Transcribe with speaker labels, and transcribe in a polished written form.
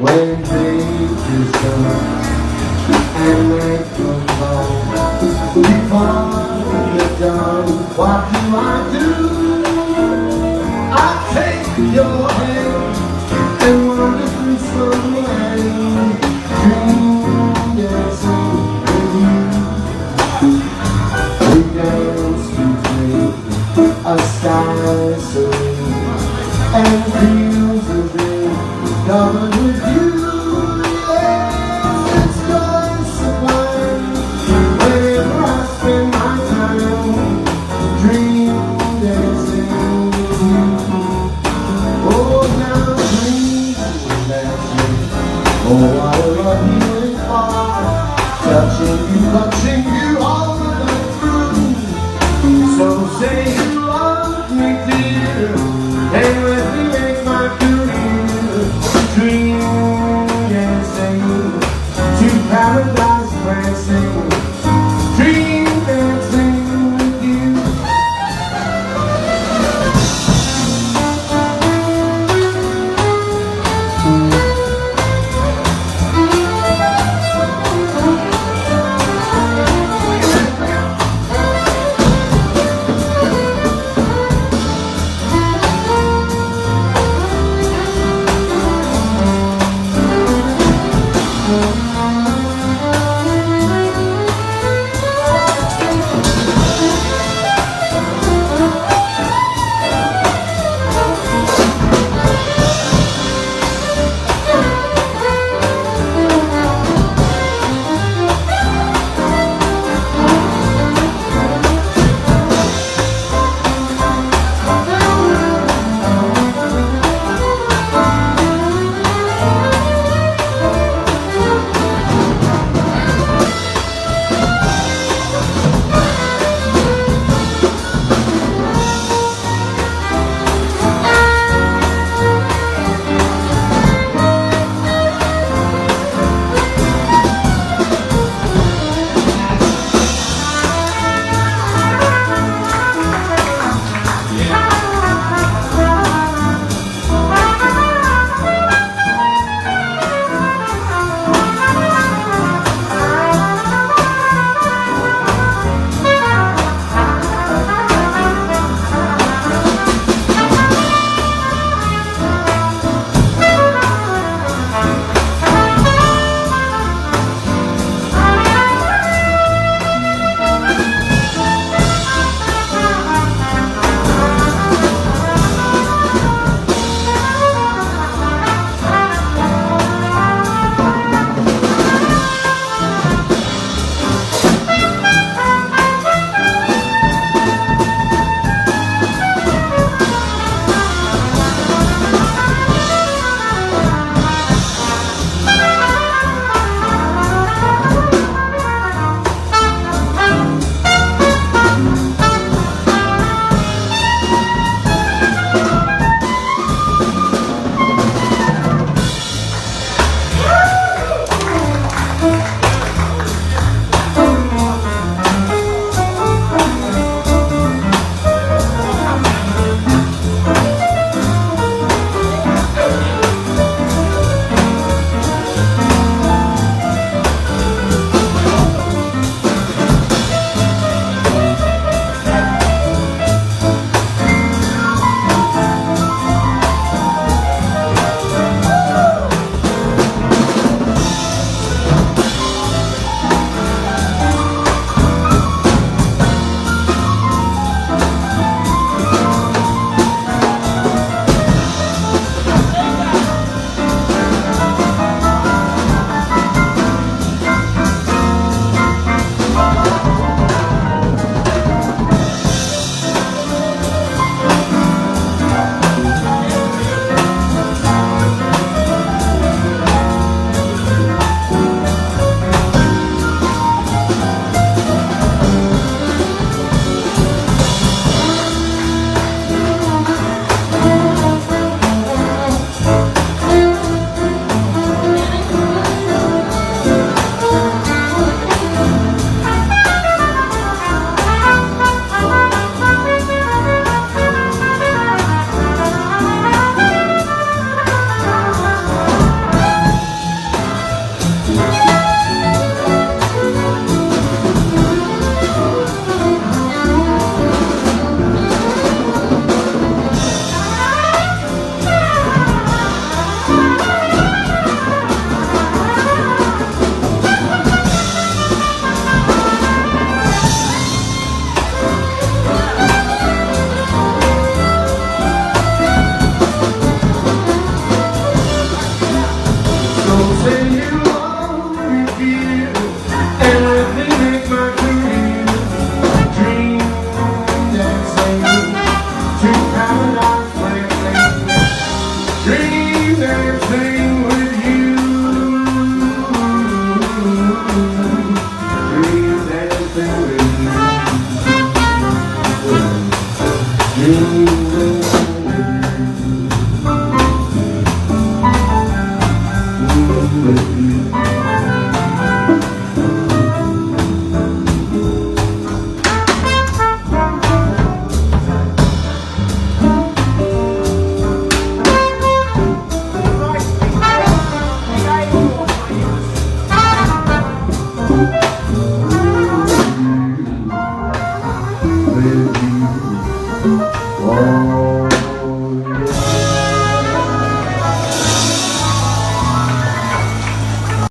Speaker 1: when day is done and night comes on. Before you're done, what do? I take your hand and wander through some land, dream dancing with you. We dance between a sky serene and fields of green covered with you. Yes, it's joy sublime whenever I spend my time dream dancing with you. Oh, now dream dancing, oh, what a love you are, touching you all the night through. So say you love me, dear, and let me make my career dream dancing to paradise prancing, dream dancing with you. Oh,